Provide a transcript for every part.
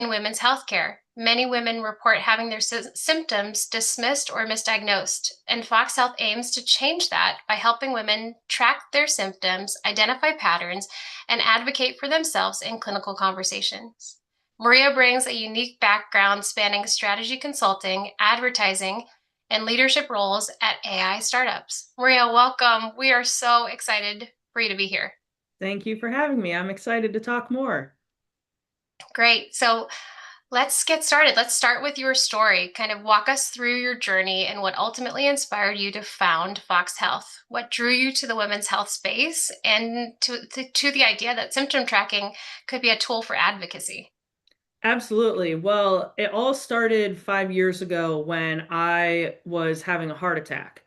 in women's healthcare. Many women report having their symptoms dismissed or misdiagnosed, and FoXX Health aims to change that by helping women track their symptoms, identify patterns, and advocate for themselves in clinical conversations. Maria brings a unique background spanning strategy consulting, advertising, and leadership roles at AI startups. Maria, welcome. We are so excited for you to be here. Thank you for having me. I'm excited to talk more. Great. So let's get started. Let's start with your story. Kind of walk us through your journey and what ultimately inspired you to found FoXX Health. What drew you to the women's health space and to the idea that symptom tracking could be a tool for advocacy? Absolutely. Well, it all started 5 years ago when I was having a heart attack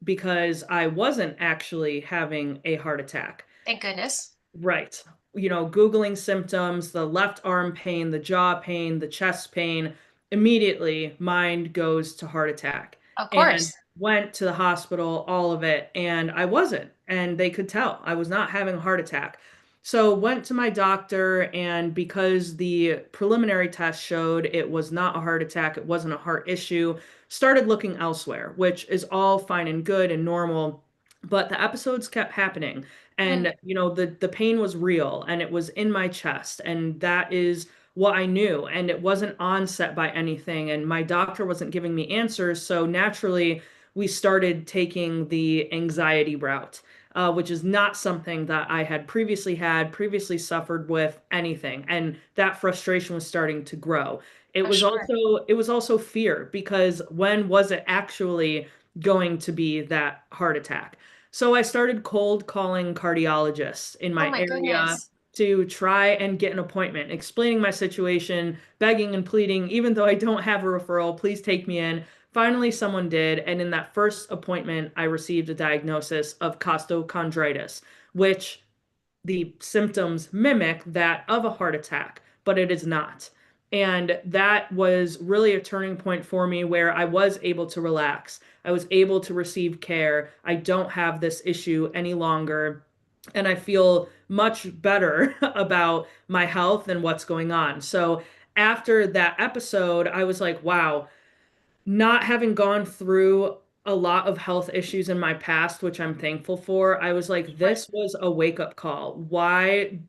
because I wasn't actually having a heart attack. Thank goodness. Right. Googling symptoms, the left arm pain, the jaw pain, the chest pain, immediately mind goes to heart attack. Of And course. went to the hospital, all of it, and I wasn't. And they could tell I was not having a heart attack. So went to my doctor, and because the preliminary test showed it was not a heart attack, it wasn't a heart issue, started looking elsewhere, which is all fine and good and normal. But the episodes kept happening, Mhm. and the pain was real and it was in my chest, and that is what I knew, and it wasn't onset by anything, and my doctor wasn't giving me answers, so naturally we started taking the anxiety route, which is not something that I had previously suffered with anything, and that frustration was starting to grow. For sure. It was also fear, because when was it actually going to be that heart attack? So I started cold calling cardiologists in Oh my my area goodness. to try and get an appointment, explaining my situation, begging and pleading, even though I don't have a referral, please take me in. Finally, someone did, and in that first appointment, I received a diagnosis of costochondritis, which the symptoms mimic that of a heart attack, but it is not. And that was really a turning point for me where I was able to relax. I was able to receive care. I don't have this issue any longer. And I feel much better about my health and what's going on. So after that episode, I was like, wow, not having gone through a lot of health issues in my past, which I'm thankful for, I was like, Right. this was a wake-up call. Why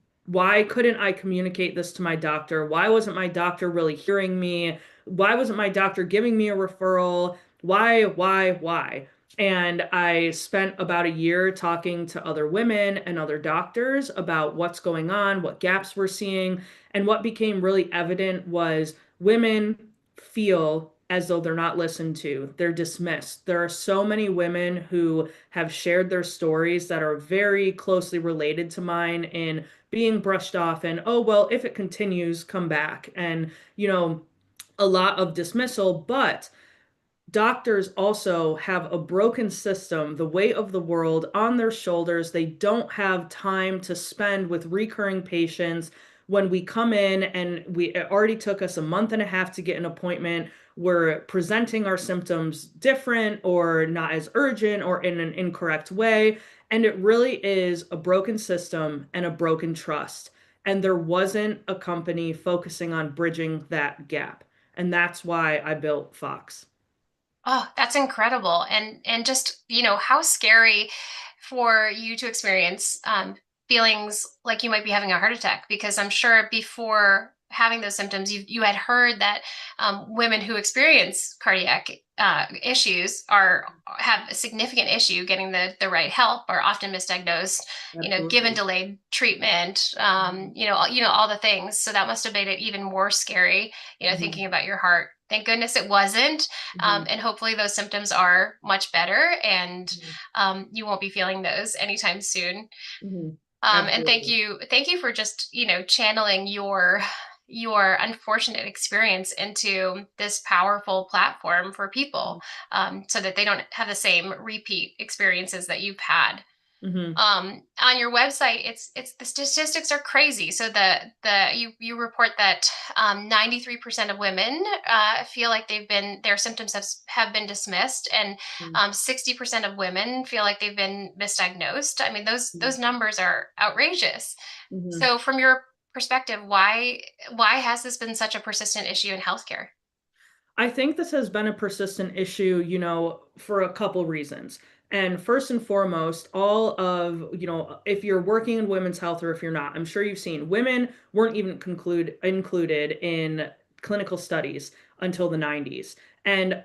couldn't I communicate this to my doctor? Why wasn't my doctor really hearing me? Why wasn't my doctor giving me a referral? Why? And I spent about a year talking to other women and other doctors about what's going on, what gaps we're seeing, and what became really evident was women feel as though they're not listened to. They're dismissed. There are so many women who have shared their stories that are very closely related to mine in being brushed off and, oh, well, if it continues, come back. And, a lot of dismissal, but doctors also have a broken system, the weight of the world on their shoulders. They don't have time to spend with recurring patients. When we come in and it already took us a month and a half to get an appointment, we're presenting our symptoms different or not as urgent or in an incorrect way. And it really is a broken system and a broken trust. And there wasn't a company focusing on bridging that gap. And that's why I built FoXX. Oh, that's incredible. And just, how scary for you to experience feelings like you might be having a heart attack, because I'm sure before having those symptoms, you had heard that women who experience cardiac issues have a significant issue getting the right help, are often misdiagnosed, given Absolutely. delayed treatment, Mhm. all the things. So that must have made it even more scary, Mhm. thinking about your heart. Thank goodness it wasn't. Mhm. And hopefully those symptoms are much better, and Mhm. you won't be feeling those anytime soon. Mhm. And Absolutely. thank you for just channeling your unfortunate experience into this powerful platform for people, so that they don't have the same repeat experiences that you've had. Mhm. On your website, it's the statistics are crazy. So you report that 93% of women feel like their symptoms have been dismissed, and Mhm. 60% of women feel like they've been misdiagnosed. I mean, those Mhm. numbers are outrageous. Mhm. So from your perspective, why has this been such a persistent issue in healthcare? I think this has been a persistent issue, for a couple reasons. And first and foremost, all of, if you're working in women's health or if you're not, I'm sure you've seen women weren't even included in clinical studies until the 90s. And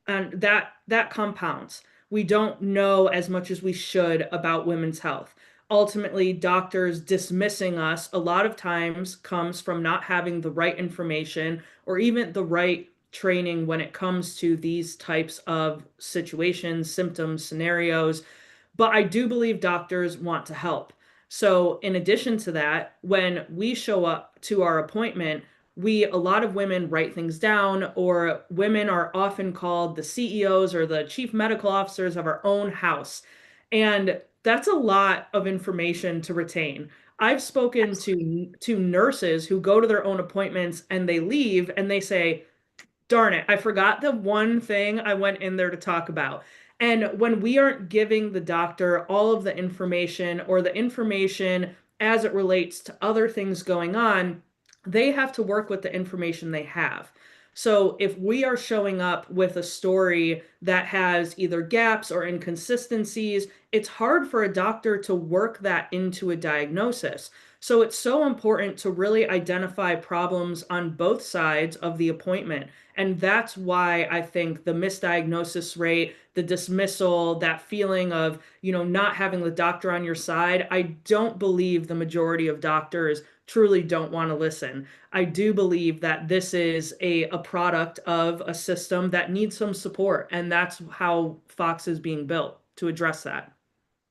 that compounds. We don't know as much as we should about women's health. Ultimately, doctors dismissing us a lot of times comes from not having the right information or even the right training when it comes to these types of situations, symptoms, scenarios. But I do believe doctors want to help. So, in addition to that, when we show up to our appointment, a lot of women write things down, or women are often called the CEOs or the chief medical officers of our own house. And that's a lot of information to retain. I've spoken to nurses who go to their own appointments and they leave and they say, darn it, I forgot the one thing I went in there to talk about. And when we aren't giving the doctor all of the information or the information as it relates to other things going on, they have to work with the information they have. So if we are showing up with a story that has either gaps or inconsistencies, it's hard for a doctor to work that into a diagnosis. So it's so important to really identify problems on both sides of the appointment. And that's why I think the misdiagnosis rate, the dismissal, that feeling of, not having the doctor on your side, I don't believe the majority of doctors truly don't want to listen. I do believe that this is a product of a system that needs some support, and that's how Fox is being built to address that.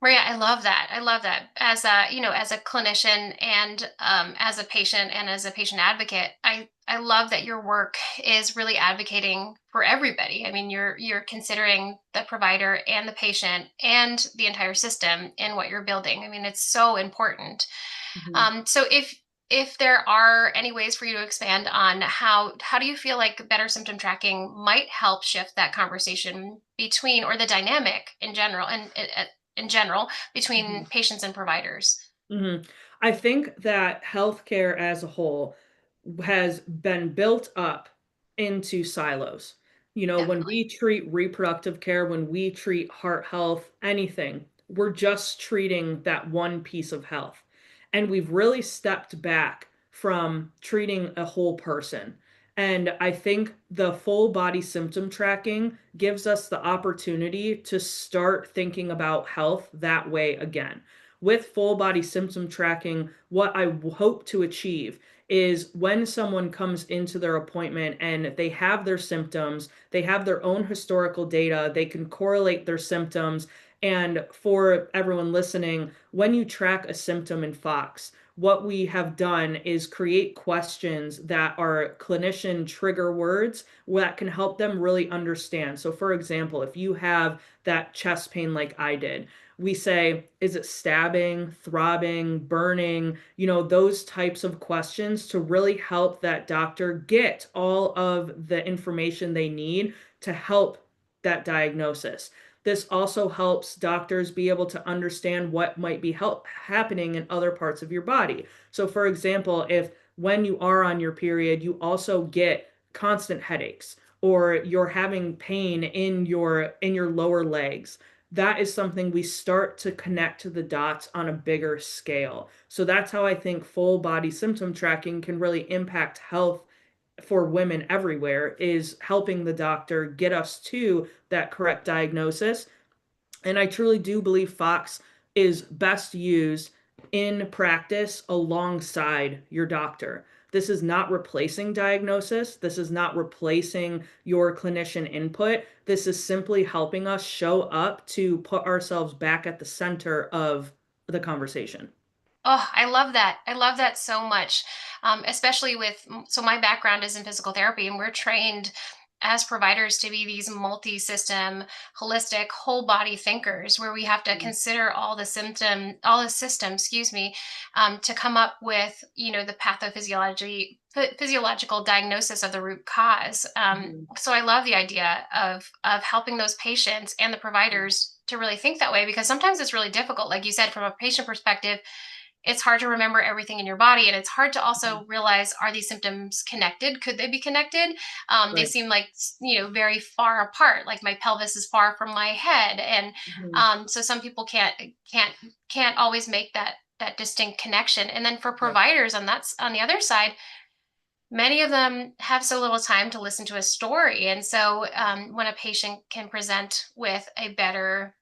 Maria, I love that. I love that. As a, as a clinician and as a patient and as a patient advocate, I love that your work is really advocating for everybody. I mean, you're considering the provider and the patient and the entire system in what you're building. I mean, it's so important. Mhm. So if there are any ways for you to expand on how do you feel like better symptom tracking might help shift that conversation between, or the dynamic in general, and in general between Mhm. patients and providers? Mhm. I think that healthcare as a whole has been built up into silos. When Definitely. we treat reproductive care, when we treat heart health, anything, we're just treating that one piece of health. And we've really stepped back from treating a whole person. And I think the full body symptom tracking gives us the opportunity to start thinking about health that way again. With full body symptom tracking, what I hope to achieve is when someone comes into their appointment and they have their symptoms, they have their own historical data, they can correlate their symptoms. And for everyone listening, when you track a symptom in Fox, what we have done is create questions that are clinician trigger words that can help them really understand. So, for example, if you have that chest pain like I did, we say, is it stabbing, throbbing, burning? Those types of questions to really help that doctor get all of the information they need to help that diagnosis. This also helps doctors be able to understand what might be happening in other parts of your body. So, for example, if when you are on your period, you also get constant headaches or you're having pain in your lower legs, that is something we start to connect to the dots on a bigger scale. So that's how I think full body symptom tracking can really impact health for women everywhere, is helping the doctor get us to that correct diagnosis. And I truly do believe Fox is best used in practice alongside your doctor. This is not replacing diagnosis. This is not replacing your clinician input. This is simply helping us show up to put ourselves back at the center of the conversation. Oh, I love that. I love that so much. Especially so my background is in physical therapy, and we're trained as providers to be these multi-system, holistic, whole body thinkers, where we have to consider all the system, excuse me, to come up with, the physiological diagnosis of the root cause. Mhm. So I love the idea of helping those patients and the Mhm. providers to really think that way, because sometimes it's really difficult, like you said, from a patient perspective. it's hard to remember everything in your body. And it's hard to Mhm. also realize, are these symptoms connected? Could they be connected? They Right. seem like, very far apart, like my pelvis is far from my head. And Mhm. so some people can't, can't always make that distinct connection. And then for Yeah. providers, and that's on the other side, many of them have so little time to listen to a story. And so when a patient can present with a better,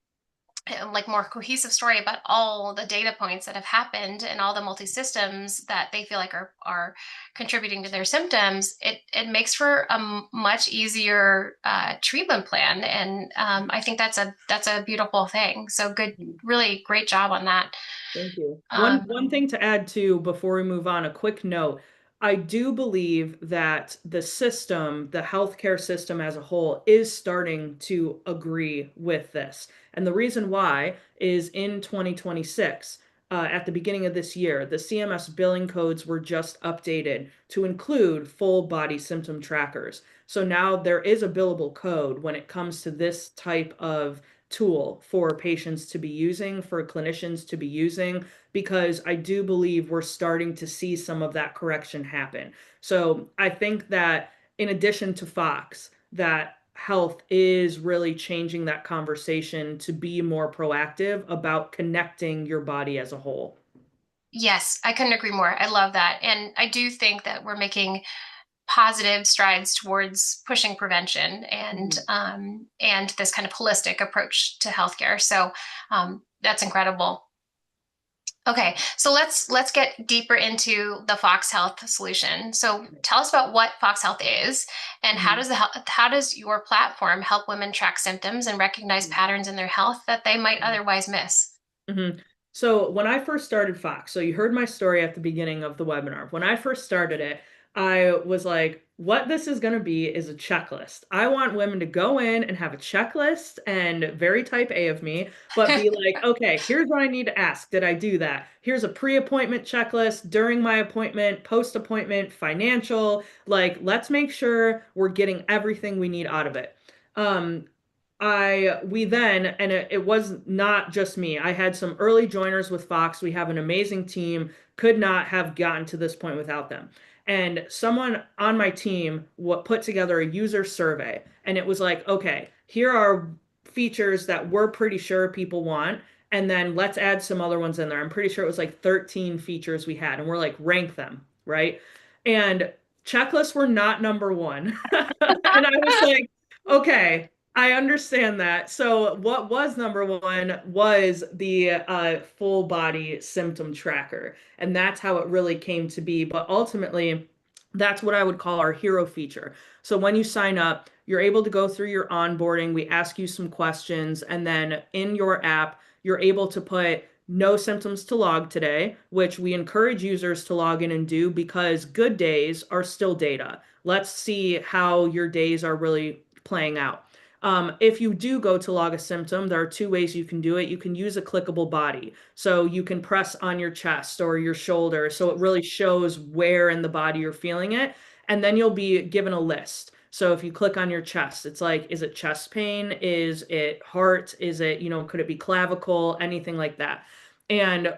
like more cohesive story about all the data points that have happened and all the multi-systems that they feel like are contributing to their symptoms, it makes for a much easier treatment plan. And I think that's a beautiful thing. So good, Mhm. really great job on that. Thank you. um, One thing to add to before we move on, a quick note. I do believe that the system, the healthcare system as a whole, is starting to agree with this. And the reason why is in 2026, at the beginning of this year, the CMS billing codes were just updated to include full body symptom trackers. So now there is a billable code when it comes to this type of tool for patients to be using, for clinicians to be using, because I do believe we're starting to see some of that correction happen. So I think that in addition to FoXX, that health is really changing that conversation to be more proactive about connecting your body as a whole. yes, I couldn't agree more. I love that. And I do think that we're making positive strides towards pushing prevention Mhm. and this kind of holistic approach to healthcare. So that's incredible. Okay, so let's get deeper into the FoXX Health solution. So tell us about what FoXX Health is, and Mhm. how does your platform help women track symptoms and recognize Mhm. patterns in their health that they might otherwise miss? Mhm. So when I first started FoXX, so you heard my story at the beginning of the webinar. When I first started it, I was like, what this is going to be is a checklist. I want women to go in and have a checklist, and very type A of me, but be like, okay, here's what I need to ask. Did I do that? Here's a pre-appointment checklist, during my appointment, post-appointment, financial. Like, let's make sure we're getting everything we need out of it. Um, we then, and it was not just me. I had some early joiners with FoXX. We have an amazing team. Could not have gotten to this point without them. And someone on my team what put together a user survey, and it was like, okay, here are features that we're pretty sure people want, and then let's add some other ones in there. I'm pretty sure it was like 13 features we had, and we're like, rank them, right? And checklists were not number one. And I was like, okay, I understand that. So what was number one was the full body symptom tracker. And that's how it really came to be. But ultimately, that's what I would call our hero feature. So when you sign up, you're able to go through your onboarding. We ask you some questions. And then in your app, you're able to put no symptoms to log today, which we encourage users to log in and do because good days are still data. Let's see how your days are really playing out. If you do go to log a symptom, there are two ways you can do it. You can use a clickable body. So you can press on your chest or your shoulder. So it really shows where in the body you're feeling it. And then you'll be given a list. So if you click on your chest, it's like, is it chest pain? Is it heart? Is it, could it be clavicle? Anything like that. And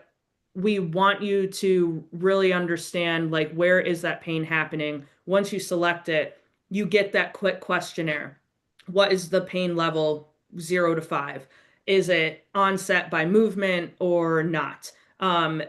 we want you to really understand like where is that pain happening. Once you select it, you get that quick questionnaire. What is the pain level 0 to 5? Is it onset by movement or not?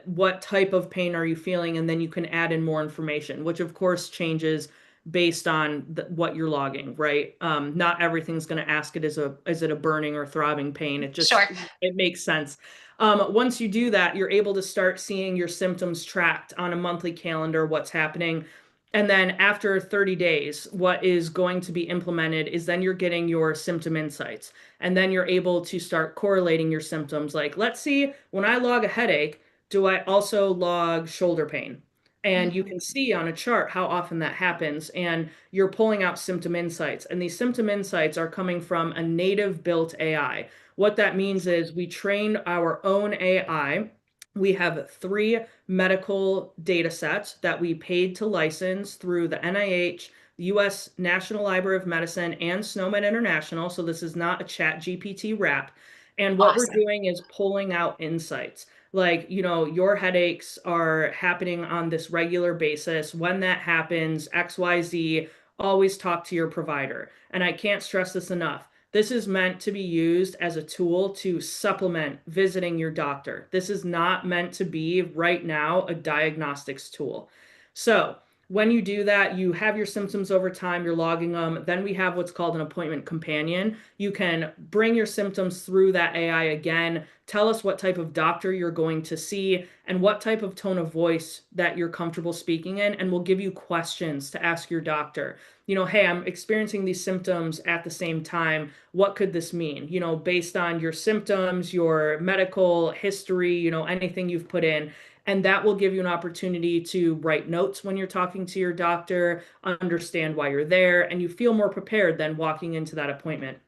What type of pain are you feeling? And then you can add in more information, which of course changes based on what you're logging, right? Not everything's going to ask it is it a burning or throbbing pain. It just Sure. it makes sense. Once you do that, you're able to start seeing your symptoms tracked on a monthly calendar, what's happening. And then after 30 days, what is going to be implemented is then you're getting your symptom insights. And then you're able to start correlating your symptoms. Like, let's see, when I log a headache, do I also log shoulder pain? And you Mhm. can see on a chart how often that happens. And you're pulling out symptom insights. And these symptom insights are coming from a native built AI. What that means is we trained our own AI. We have three medical data sets that we paid to license through the NIH, the US National Library of Medicine, and SNOMED International. So this is not a chat GPT wrap. And what we're Awesome. doing is pulling out insights. like, your headaches are happening on this regular basis. When that happens, XYZ, always talk to your provider. And I can't stress this enough. This is meant to be used as a tool to supplement visiting your doctor. This is not meant to be right now a diagnostics tool. So, when you do that, you have your symptoms over time, you're logging them. Then we have what's called an appointment companion. You can bring your symptoms through that AI again, tell us what type of doctor you're going to see and what type of tone of voice that you're comfortable speaking in, and we'll give you questions to ask your doctor. Hey, I'm experiencing these symptoms at the same time. What could this mean? Based on your symptoms, your medical history, anything you've put in. And that will give you an opportunity to write notes when you're talking to your doctor, understand why you're there, and you feel more prepared than walking into that appointment.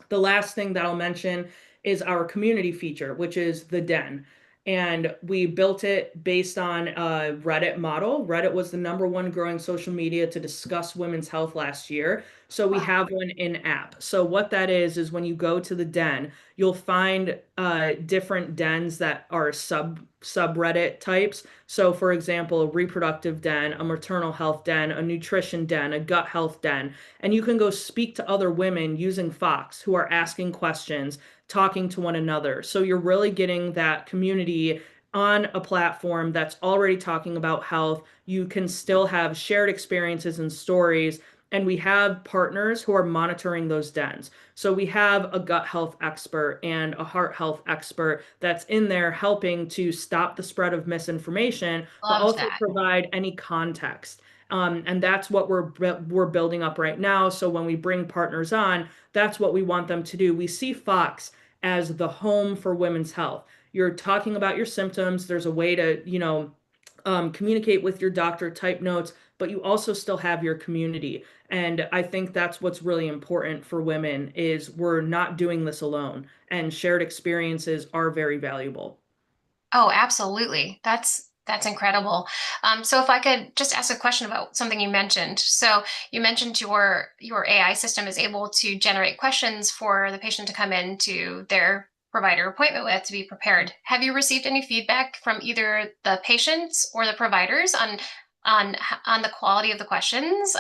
The last thing that I'll mention is our community feature, which is the Den. And we built it based on a Reddit model. Reddit was the #1 growing social media to discuss women's health last year. So we Wow. have one in app. So what that is when you go to the Den, you'll find different dens that are subreddit types. So for example, a reproductive den, a maternal health den, a nutrition den, a gut health den, and you can go speak to other women using FoXX who are asking questions, talking to one another. So you're really getting that community on a platform that's already talking about health. You can still have shared experiences and stories. And we have partners who are monitoring those dens. So we have a gut health expert and a heart health expert that's in there helping to stop the spread of misinformation, but Love also that. provide any context. And that's what we're building up right now. So when we bring partners on, that's what we want them to do. We see FoXX as the home for women's health. You're talking about your symptoms. There's a way to, communicate with your doctor, type notes, but you also still have your community. And I think that's what's really important for women is we're not doing this alone, and shared experiences are very valuable. Oh, absolutely. That's incredible. So if I could just ask a question about something you mentioned. So you mentioned your AI system is able to generate questions for the patient to come in to their provider appointment with to be prepared. Have you received any feedback from either the patients or the providers on on the quality of the questions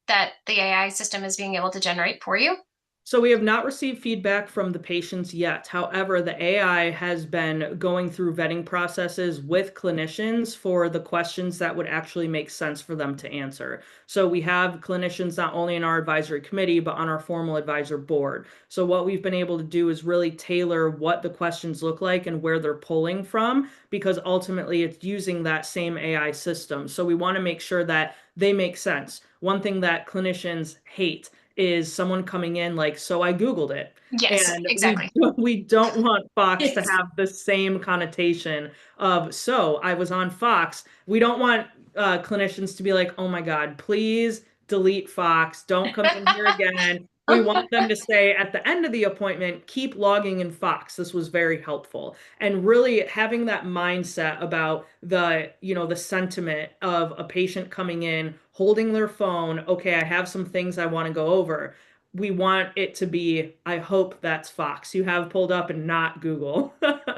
that the AI system is being able to generate for you? So we have not received feedback from the patients yet. However, the AI has been going through vetting processes with clinicians for the questions that would actually make sense for them to answer. So we have clinicians not only in our advisory committee, but on our formal advisor board. So what we've been able to do is really tailor what the questions look like and where they're pulling from, because ultimately it's using that same AI system. So we want to make sure that they make sense. One thing that clinicians hate is someone coming in like, so I Googled it. Yes, And we exactly. we don't want FoXX to Yes. have the same connotation of, so I was on FoXX. We don't want clinicians to be like, oh my God, please delete FoXX. Don't come in here again. We want them to say at the end of the appointment, keep logging in FoXX. This was very helpful. And really having that mindset about the sentiment of a patient coming in, holding their phone. Okay, I have some things I want to go over. We want it to be, I hope that's FoXX you have pulled up and not Google.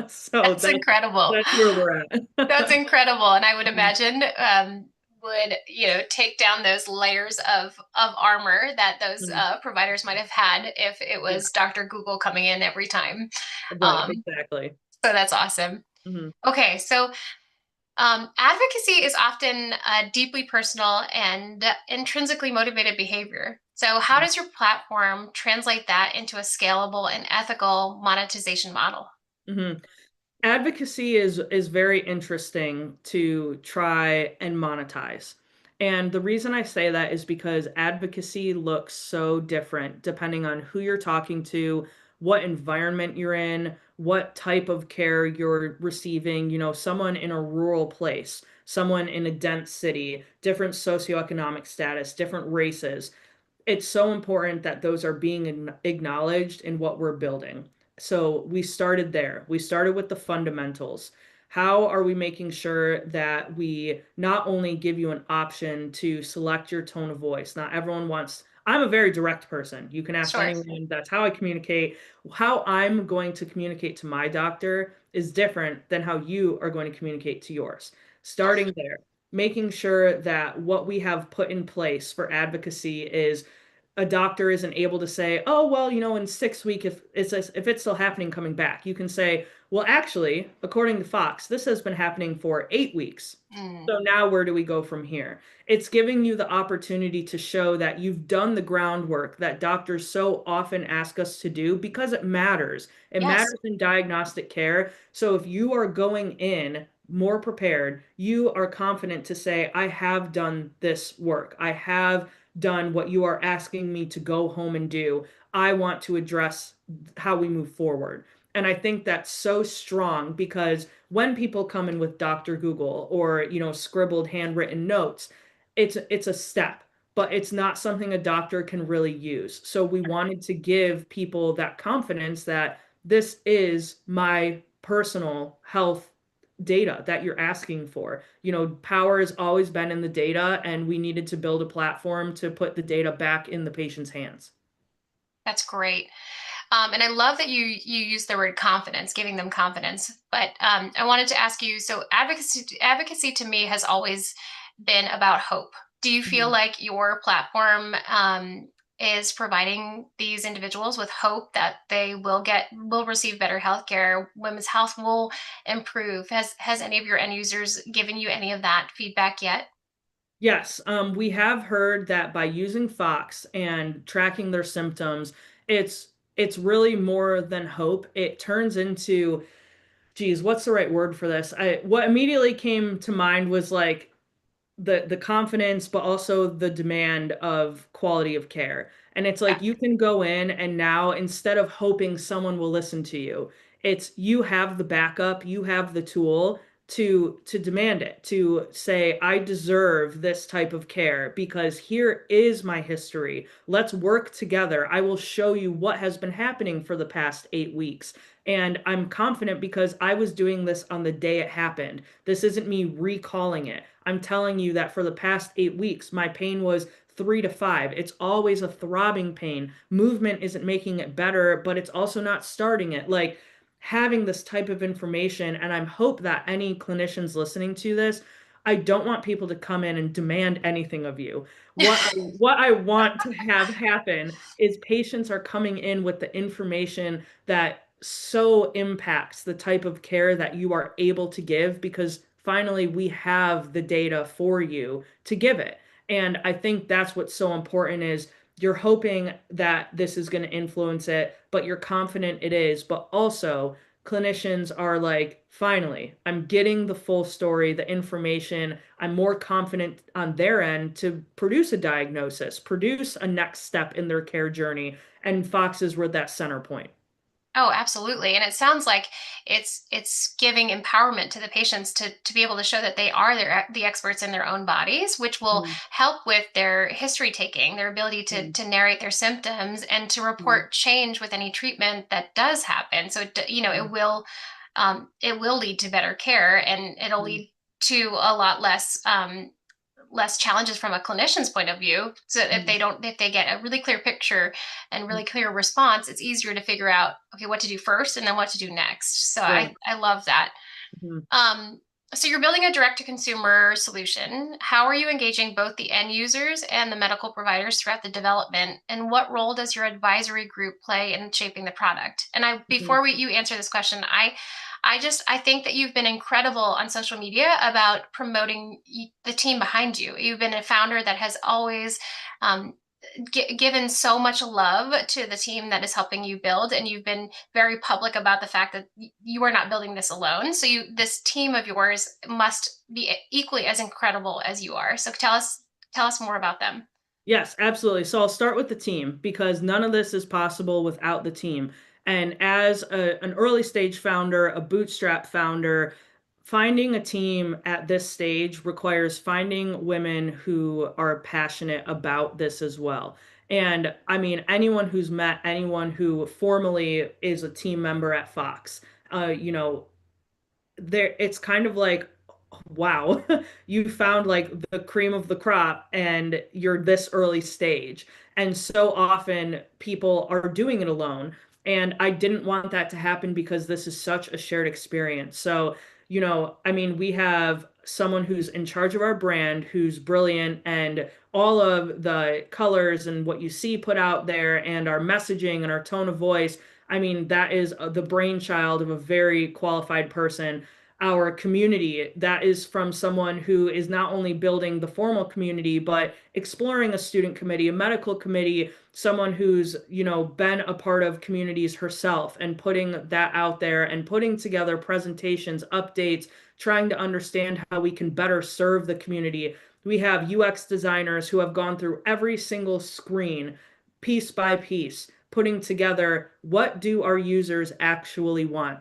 So That's that's incredible. that's where we're That's at. incredible. And I would imagine would, take down those layers of armor that those providers might have had if it Yeah, was Dr. Google coming in every time. right, Um, exactly. so that's awesome. Mhm. Okay, so advocacy is often a deeply personal and intrinsically motivated behavior. So, how does your platform translate that into a scalable and ethical monetization model? Mhm. Advocacy is very interesting to try and monetize. And the reason I say that is because advocacy looks so different depending on who you're talking to, what environment you're in, what type of care you're receiving, someone in a rural place, someone in a dense city, different socioeconomic status, different races. It's so important that those are being acknowledged in what we're building. So we started there. We started with the fundamentals. How are we making sure that we not only give you an option to select your tone of voice? Not everyone wants, I'm a very direct person. You can ask Sure. anyone, that's how I communicate. How I'm going to communicate to my doctor is different than how you are going to communicate to yours. Starting there, making sure that what we have put in place for advocacy is a doctor isn't able to say, oh, well, in 6 weeks, if it's still happening, coming back. You can say, well, actually, according to FoXX, this has been happening for 8 weeks. Mm, So now where do we go from here? It's giving you the opportunity to show that you've done the groundwork that doctors so often ask us to do because it matters. It yes. matters in diagnostic care. So if you are going in more prepared, you are confident to say, I have done this work. I have done what you are asking me to go home and do. I want to address how we move forward. And I think that's so strong because when people come in with Dr. Google or, scribbled handwritten notes, it's a step, but it's not something a doctor can really use. So we wanted to give people that confidence that this is my personal health data that you're asking for. Power has always been in the data, and we needed to build a platform to put the data back in the patient's hands. That's great. And I love that you use the word confidence, giving them confidence. But I wanted to ask you, so advocacy to me has always been about hope. Do you feel Mhm. like your platform is providing these individuals with hope that they will receive better healthcare, women's health will improve? Has any of your end users given you any of that feedback yet? Yes, we have heard that by using FoXX and tracking their symptoms, it's really more than hope. It turns into, geez, what's the right word for this? What immediately came to mind was like the confidence, but also the demand of quality of care. And it's Yeah. like you can go in and now instead of hoping someone will listen to you, it's you have the backup, you have the tool to demand it, to say, I deserve this type of care because here is my history. Let's work together. I will show you what has been happening for the past 8 weeks. And I'm confident because I was doing this on the day it happened. This isn't me recalling it. I'm telling you that for the past 8 weeks, my pain was 3 to 5. It's always a throbbing pain. Movement isn't making it better, but it's also not starting it. Like having this type of information, and I hope that any clinicians listening to this, I don't want people to come in and demand anything of you. What I want to have happen is patients are coming in with the information that so impacts the type of care that you are able to give because finally we have the data for you to give it. And I think that's what's so important is you're hoping that this is going to influence it, but you're confident it is, but also clinicians are like, finally, I'm getting the full story, the information. I'm more confident on their end to produce a diagnosis, produce a next step in their care journey. And FoXX's were that center point. Oh, absolutely. And it sounds like it's giving empowerment to the patients to be able to show that they are the experts in their own bodies, which will Mm, help with their history taking, their ability mm, to narrate their symptoms and to mm, report change with any treatment that does happen. So mm, it will lead to better care and it'll mm, lead to a lot less challenges from a clinician's point of view. So mm, if they get a really clear picture and mm. really clear response, it's easier to figure out, okay, what to do first and then what to do next. So Right. I love that. Mhm, Um, so you're building a direct to consumer solution. How are you engaging both the end users and the medical providers throughout the development? And what role does your advisory group play in shaping the product? And mhm, before you answer this question, I think that you've been incredible on social media about promoting the team behind you. You've been a founder that has always um, given so much love to the team that is helping you build, and you've been very public about the fact that you are not building this alone. So this team of yours must be equally as incredible as you are. So tell us more about them. Yes, absolutely. So I'll start with the team because none of this is possible without the team. And as an early stage founder, a bootstrap founder, finding a team at this stage requires finding women who are passionate about this as well. And I mean, anyone who's met anyone who formally is a team member at FoXX, uh, you know, there it's kind of like wow, you found like the cream of the crop and you're this early stage. And so often people are doing it alone. And I didn't want that to happen because this is such a shared experience. So, I mean, we have someone who's in charge of our brand who's brilliant, and all of the colors and what you see put out there and our messaging and our tone of voice. I mean, that is the brainchild of a very qualified person. Our community, that is from someone who is not only building the formal community, but exploring a student committee, a medical committee, someone who's, been a part of communities herself and putting that out there and putting together presentations, updates, trying to understand how we can better serve the community. We have UX designers who have gone through every single screen piece by piece, putting together what do our users actually want.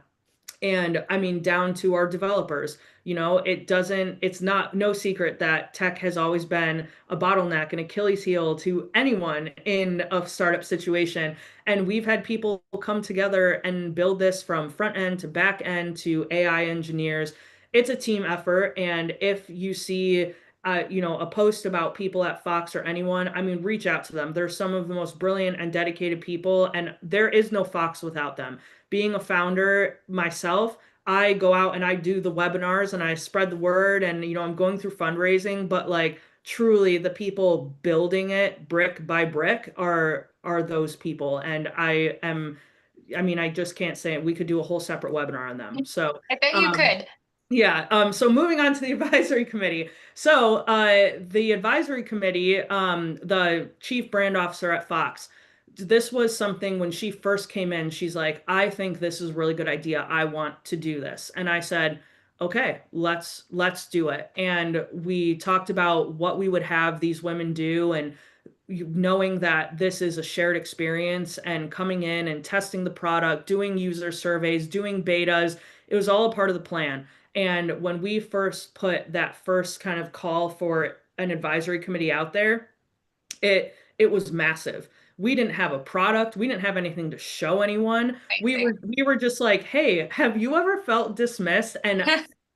And I mean, down to our developers, it's not no secret that tech has always been a bottleneck, an Achilles heel to anyone in a startup situation. And we've had people come together and build this from front end to back end to AI engineers. It's a team effort. And if you see, a post about people at Fox or anyone, I mean, reach out to them. They're some of the most brilliant and dedicated people, and there is no Fox without them. Being a founder myself, I go out and I do the webinars and I spread the word, and I'm going through fundraising, but like truly the people building it brick by brick are those people. And I mean, I just can't say it. We could do a whole separate webinar on them. So I bet you um could. yeah, so moving on to the advisory committee. So, the advisory committee, the chief brand officer at Fox, this was something when she first came in, she's like, I think this is a really good idea. I want to do this. And I said, okay, let's do it. And we talked about what we would have these women do, and knowing that this is a shared experience and coming in and testing the product, doing user surveys, doing betas, it was all a part of the plan. And when we first put that first kind of call for an advisory committee out there, it was massive. We didn't have a product. We didn't have anything to show anyone. We Amazing. were we were just like, "Hey, have you ever felt dismissed?" And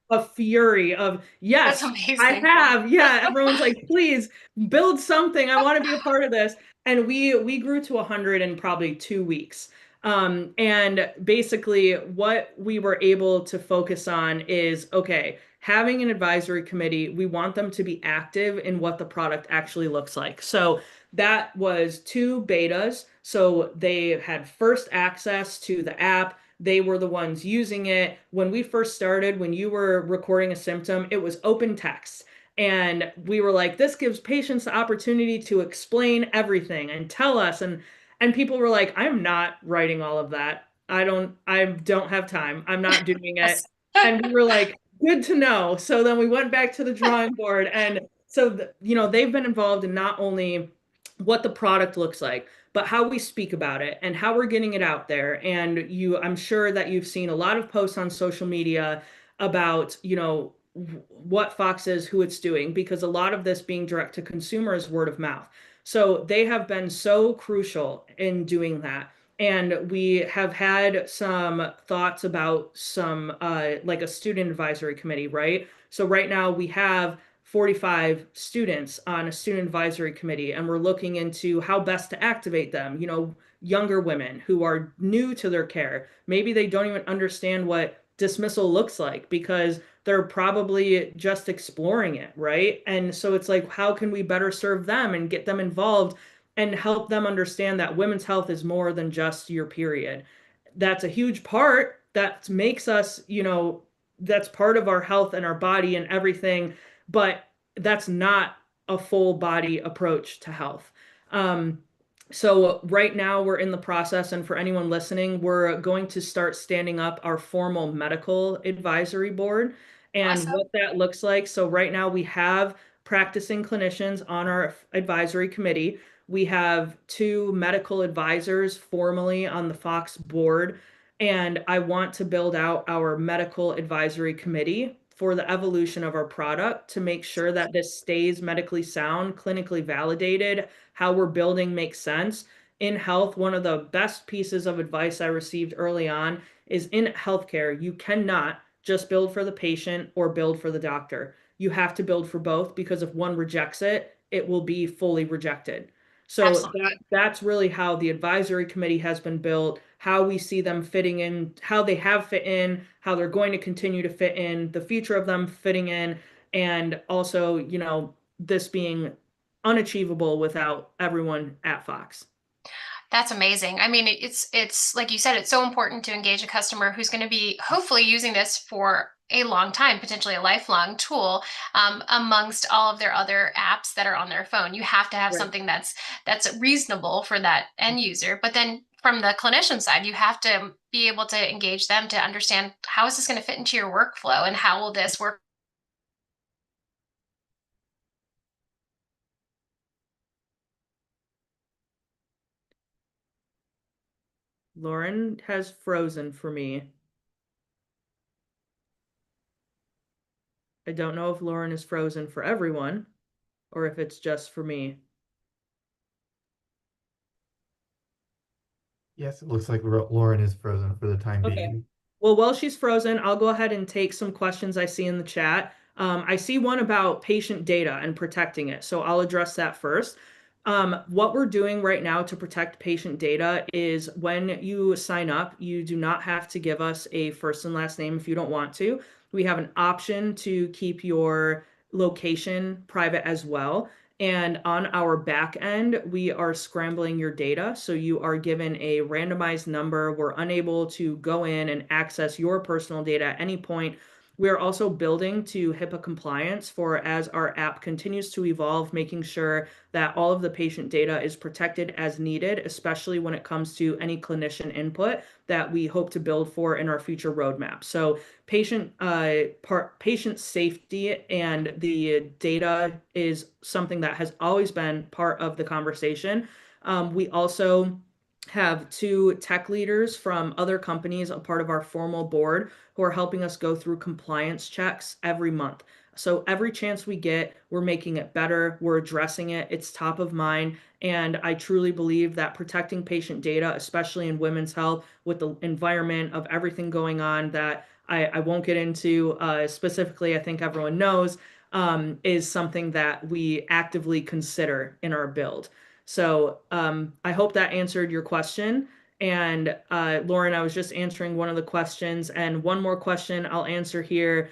a fury of, That's "Yes, I amazing. have." Yeah, everyone's like, "Please build something. I want to be a part of this." And we grew to 100 in probably 2 weeks. And basically, what we were able to focus on is, okay, having an advisory committee, we want them to be active in what the product actually looks like. So that was two betas. So they had first access to the app. They were the ones using it. When we first started, when you were recording a symptom, it was open text. And we were like, this gives patients the opportunity to explain everything and tell us. And people were like, I'm not writing all of that. I don't have time. I'm not doing it. Yes. And we were like, good to know. So then we went back to the drawing board. And so, they've been involved in not only what the product looks like, but how we speak about it and how we're getting it out there. And I'm sure that you've seen a lot of posts on social media about, what Fox is, who it's doing, because a lot of this being direct to consumer is word of mouth. So they have been so crucial in doing that. And we have had some thoughts about some, like a student advisory committee, right? So right now we have 45 students on a student advisory committee, and we're looking into how best to activate them. Younger women who are new to their care. Maybe they don't even understand what dismissal looks like because they're probably just exploring it, right? And so it's like, how can we better serve them and get them involved and help them understand that women's health is more than just your period? That's a huge part that makes us, that's part of our health and our body and everything, but that's not a full body approach to health. Um, so right now we're in the process, and for anyone listening, we're going to start standing up our formal medical advisory board and Awesome. what that looks like. So right now we have practicing clinicians on our advisory committee. We have two medical advisors formally on the Fox board, and I want to build out our medical advisory committee for the evolution of our product to make sure that this stays medically sound, clinically validated, how we're building makes sense. In health, one of the best pieces of advice I received early on is in healthcare, you cannot just build for the patient or build for the doctor. You have to build for both because if one rejects it, it will be fully rejected. So Absolutely. that's really how the advisory committee has been built, how we see them fitting in, how they have fit in, how they're going to continue to fit in, the future of them fitting in, and also, this being unachievable without everyone at Fox. That's amazing. I mean, it's like you said, it's so important to engage a customer who's going to be hopefully using this for a long time, potentially a lifelong tool, amongst all of their other apps that are on their phone. You have to have Right. something that's reasonable for that end user. But then from the clinician side, you have to be able to engage them to understand how is this going to fit into your workflow and how will this work. Lauren has frozen for me. I don't know if Lauren is frozen for everyone or if it's just for me. Yes, it looks like Lauren is frozen for the time Okay. being. Well, while she's frozen, I'll go ahead and take some questions I see in the chat. I see one about patient data and protecting it, so I'll address that first. What we're doing right now to protect patient data is when you sign up, you do not have to give us a first and last name if you don't want to. We have an option to keep your location private as well. And on our back end, we are scrambling your data. So you are given a randomized number. We're unable to go in and access your personal data at any point. We are also building to HIPAA compliance for as our app continues to evolve, making sure that all of the patient data is protected as needed, especially when it comes to any clinician input that we hope to build for in our future roadmap. So patient safety and the data is something that has always been part of the conversation. We also have two tech leaders from other companies, a part of our formal board, who are helping us go through compliance checks every month. So every chance we get, we're making it better, we're addressing it, it's top of mind. And I truly believe that protecting patient data, especially in women's health, with the environment of everything going on that I won't get into specifically, I think everyone knows, is something that we actively consider in our build. So I hope that answered your question. And Lauren, I was just answering one of the questions, and one more question I'll answer here.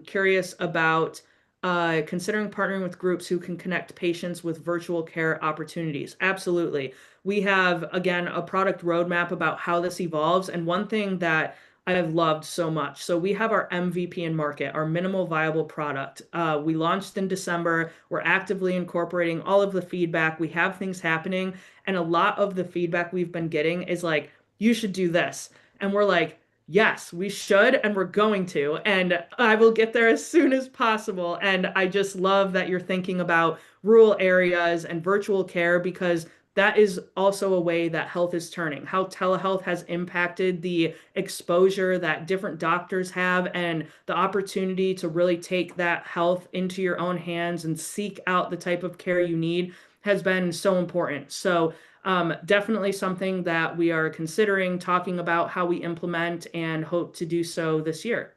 Curious about considering partnering with groups who can connect patients with virtual care opportunities. Absolutely. We have, again, a product roadmap about how this evolves. And one thing that I have loved so much. So we have our MVP in market, our minimal viable product. We launched in December. We're actively incorporating all of the feedback. We have things happening, and a lot of the feedback we've been getting is like, you should do this. And we're like, yes, we should, and we're going to. And I will get there as soon as possible. And I just love that you're thinking about rural areas and virtual care because that is also a way that health is turning, how telehealth has impacted the exposure that different doctors have and the opportunity to really take that health into your own hands and seek out the type of care you need has been so important. So, definitely something that we are considering talking about how we implement and hope to do so this year.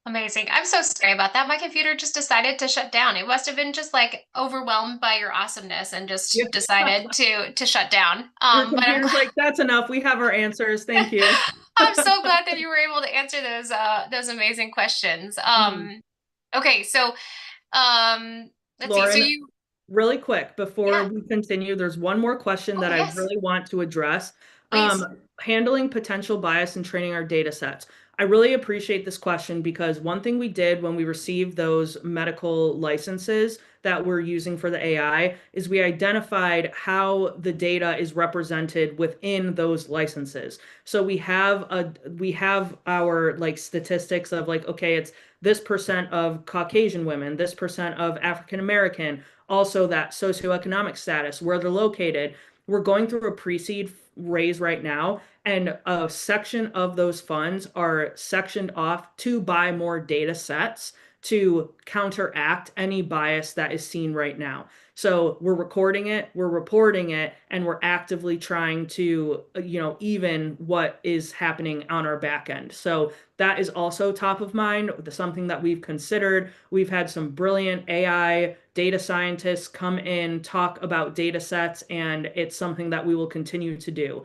Amazing. I'm so sorry about that. My computer just decided to shut down. It must have been just like overwhelmed by your awesomeness and Yeah. just decided to shut down. Your But I'm computer's glad like, that's enough. We have our answers. Thank you. I'm so glad that you were able to answer those amazing questions. Mhm. Okay, so um let's see. So Lauren, you really quick before yeah. we continue, there's one more question Oh that I yes, really want to address. please. Handling potential bias and training our data sets. I really appreciate this question because one thing we did when we received those medical licenses that we're using for the AI is we identified how the data is represented within those licenses. So we have our like statistics of like, okay, it's this percent of Caucasian women, this percent of African American, also that socioeconomic status, where they're located. We're going through a pre-seed raise right now, and a section of those funds are sectioned off to buy more data sets to counteract any bias that is seen right now. So we're recording it, we're reporting it, and we're actively trying to, even what is happening on our back end. So that is also top of mind, something that we've considered. We've had some brilliant AI data scientists come in, talk about data sets, and it's something that we will continue to do.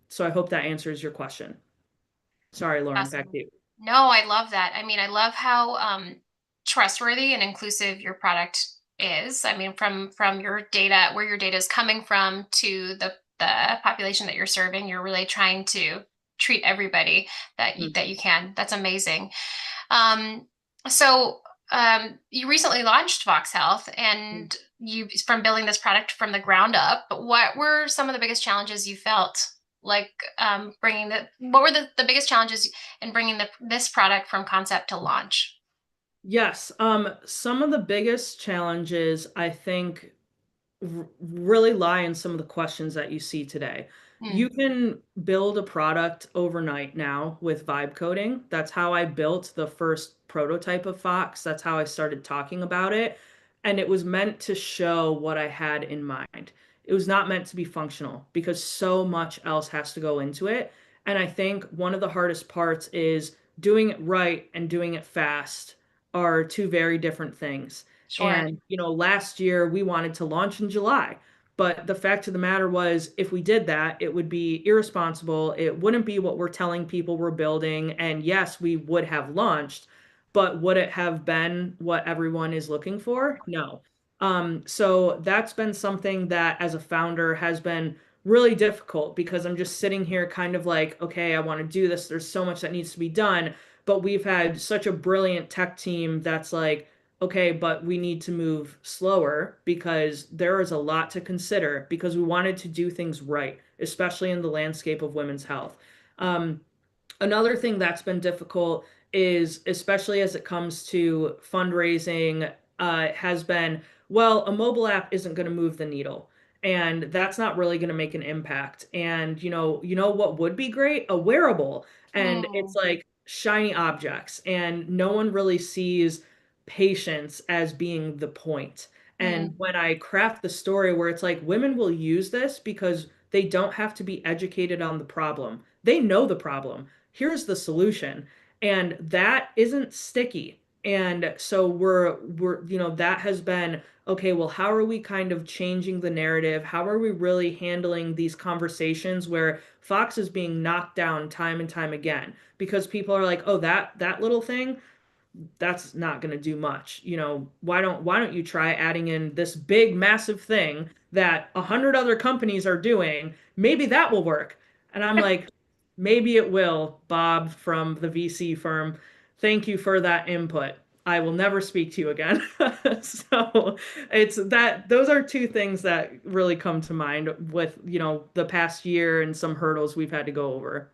So I hope that answers your question. Sorry, Lauren, back Awesome. to you. No, I love that. I mean, I love how trustworthy and inclusive your product is. I mean, from your data, where your data is coming from to the population that you're serving, you're really trying to treat everybody that you can. That's amazing. Um, so you recently launched FoXX Health, and you from building this product from the ground up. But what were some of the biggest challenges you felt? Like bringing what were the biggest challenges in bringing this product from concept to launch? Yes, some of the biggest challenges I think really lie in some of the questions that you see today. You Mm, can build a product overnight now with vibe coding. That's how I built the first prototype of FoXX. That's how I started talking about it. And it was meant to show what I had in mind. It was not meant to be functional because so much else has to go into it. And I think one of the hardest parts is doing it right and doing it fast are two very different things. sure, And, last year we wanted to launch in July. But the fact of the matter was, if we did that, it would be irresponsible. It wouldn't be what we're telling people we're building. And yes, we would have launched, but would it have been what everyone is looking for? No. So that's been something that as a founder has been really difficult because I'm just sitting here kind of like, okay, I want to do this. There's so much that needs to be done. But we've had such a brilliant tech team that's like, okay, but we need to move slower because there is a lot to consider because we wanted to do things right, especially in the landscape of women's health. Um, Another thing that's been difficult is, especially as it comes to fundraising, has been, well, a mobile app isn't going to move the needle. And that's not really going to make an impact. And what would be great? A wearable. And it's mm, like shiny objects. And no one really sees patience as being the point. And mm, when I craft the story where it's like women will use this because they don't have to be educated on the problem. They know the problem. Here's the solution. And that isn't sticky. And so that has been okay, well, how are we kind of changing the narrative? How are we really handling these conversations where FoXX is being knocked down time and time again? Because people are like, oh, that little thing, that's not going to do much. Why don't you try adding in this big massive thing that 100 other companies are doing? Maybe that will work. And I'm like, maybe it will, Bob from the VC firm. Thank you for that input. I will never speak to you again. So it's that those are two things that really come to mind with, the past year and some hurdles we've had to go over.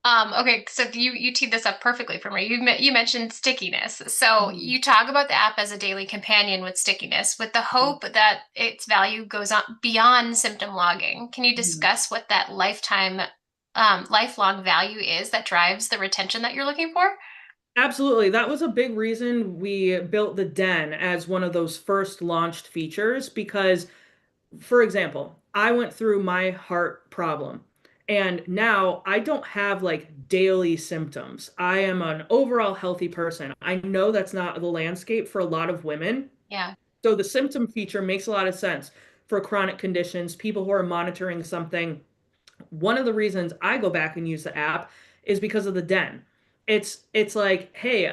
Okay, so you teed this up perfectly for me. You mentioned stickiness. So Mhm. you talk about the app as a daily companion with stickiness, with the hope that its value goes on beyond symptom logging. Can you Mhm. discuss what that lifelong value is that drives the retention that you're looking for? Absolutely. That was a big reason we built the Den as one of those first launched features because, for example, I went through my heart problem and now I don't have like daily symptoms. I am an overall healthy person. I know that's not the landscape for a lot of women. Yeah. So the symptom feature makes a lot of sense for chronic conditions, people who are monitoring something. One of the reasons I go back and use the app is because of the den. It's like, hey,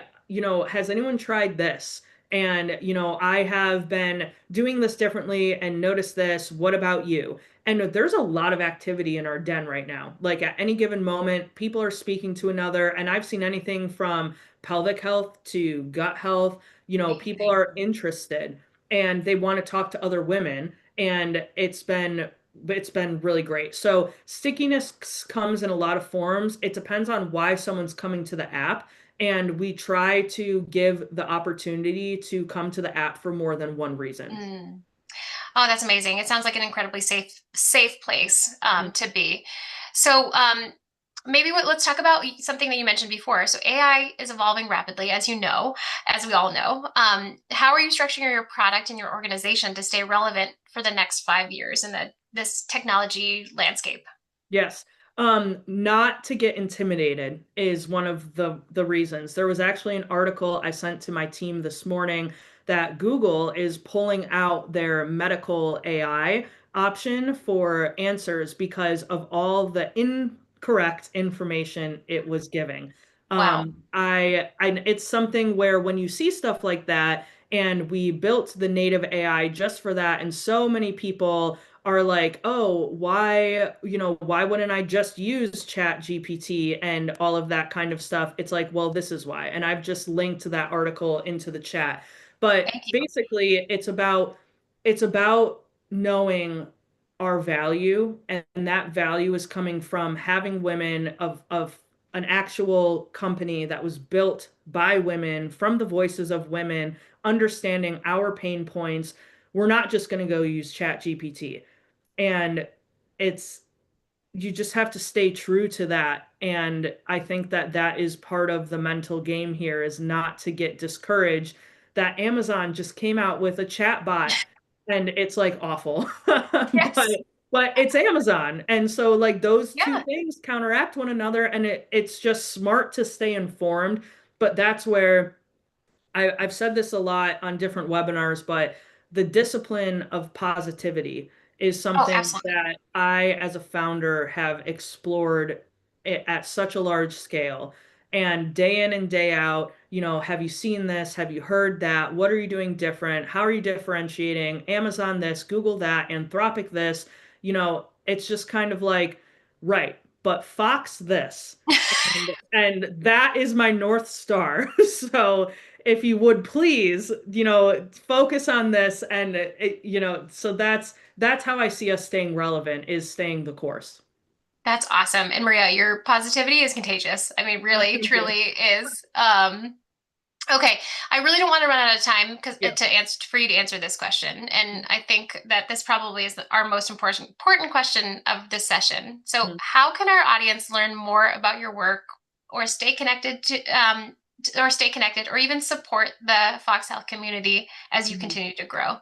has anyone tried this? And I have been doing this differently and noticed this. What about you? And there's a lot of activity in our den right now. Like at any given moment, people are speaking to another, and I've seen anything from pelvic health to gut health. People Amazing. are interested and they want to talk to other women, and it's been really great. So stickiness comes in a lot of forms. It depends on why someone's coming to the app, and we try to give the opportunity to come to the app for more than one reason. Mm. Oh, that's amazing. It sounds like an incredibly safe place to be. So maybe let's talk about something that you mentioned before. So AI is evolving rapidly, as you know, as we all know. How are you structuring your product and your organization to stay relevant for the next 5 years in this technology landscape? Yes. Not to get intimidated is one of the reasons. There was actually an article I sent to my team this morning that Google is pulling out their medical AI option for answers because of all the incorrect information it was giving. Wow. It's something where when you see stuff like that, and we built the native AI just for that, and so many people are like, oh, why wouldn't I just use Chat GPT and all of that kind of stuff? It's like, well, this is why. And I've just linked that article into the chat. But Thank you. basically, it's about knowing our value, and that value is coming from having women of an actual company that was built by women from the voices of women, understanding our pain points. We're not just going to go use Chat GPT. And it's you just have to stay true to that. And I think that that is part of the mental game here, is not to get discouraged that Amazon just came out with a chat bot and it's like awful. but Yes. but it's Amazon. And so like those two Yeah. things counteract one another, and it's just smart to stay informed. But that's where I've said this a lot on different webinars, but the discipline of positivity is Oh, something absolutely. that I, as a founder, have explored at such a large scale. And day in and day out, have you seen this? Have you heard that? What are you doing different? How are you differentiating? Amazon this, Google that, Anthropic this. It's just kind of like, right, but Fox this. And that is my North Star. So if you would please, focus on this, and so that's how I see us staying relevant, is staying the course. That's awesome. And Maria, your positivity is contagious. I mean, Oh, really, thank you. truly is. Okay, I really don't want to run out of time because Yeah. to answer for you to answer this question, and I think that this probably is our most important question of this session. So, Mhm. how can our audience learn more about your work, or stay connected or even support the Fox Health community as you Mhm. continue to grow?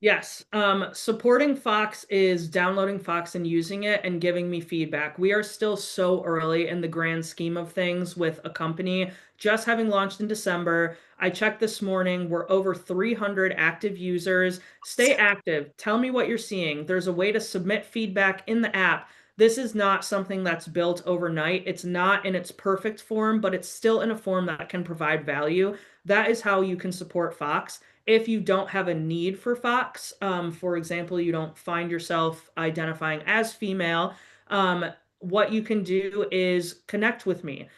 Yes. Supporting Fox is downloading Fox and using it and giving me feedback. We are still so early in the grand scheme of things with a company just having launched in December. I checked this morning, we're over 300 active users. Stay active. Tell me what you're seeing. There's a way to submit feedback in the app. This is not something that's built overnight. It's not in its perfect form, but it's still in a form that can provide value. That is how you can support Fox. If you don't have a need for Fox, for example, you don't find yourself identifying as female, what you can do is connect with me.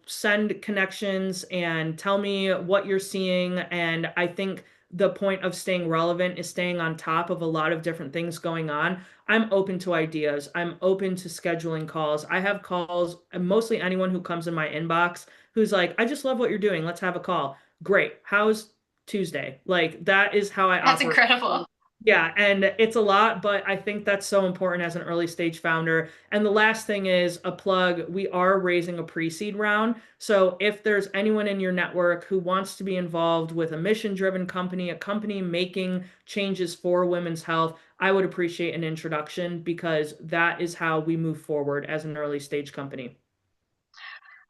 Send connections and tell me what you're seeing. And I think the point of staying relevant is staying on top of a lot of different things going on. I'm open to ideas. I'm open to scheduling calls. I have calls, and mostly anyone who comes in my inbox who's like, I just love what you're doing. Let's have a call. Great. How's Tuesday? Like that is how I That's operate. incredible. Yeah, and it's a lot, but I think that's so important as an early stage founder. And the last thing is a plug. We are raising a pre-seed round. So if there's anyone in your network who wants to be involved with a mission-driven company, a company making changes for women's health, I would appreciate an introduction, because that is how we move forward as an early stage company.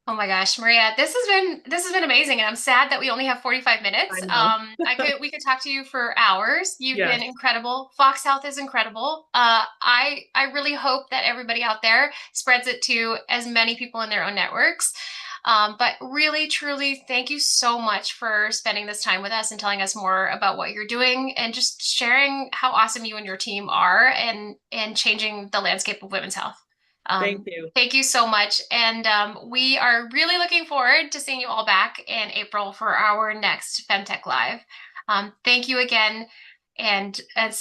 Oh my gosh, Maria, this has been amazing, and I'm sad that we only have 45 I minutes. know. We could talk to you for hours. You've been Yes. incredible. Fox Health is incredible. I really hope that everybody out there spreads it to as many people in their own networks. But really, truly, thank you so much for spending this time with us and telling us more about what you're doing, and just sharing how awesome you and your team are, and changing the landscape of women's health. Thank you. Thank you so much. And we are really looking forward to seeing you all back in April for our next FemTech Live. Thank you again, and see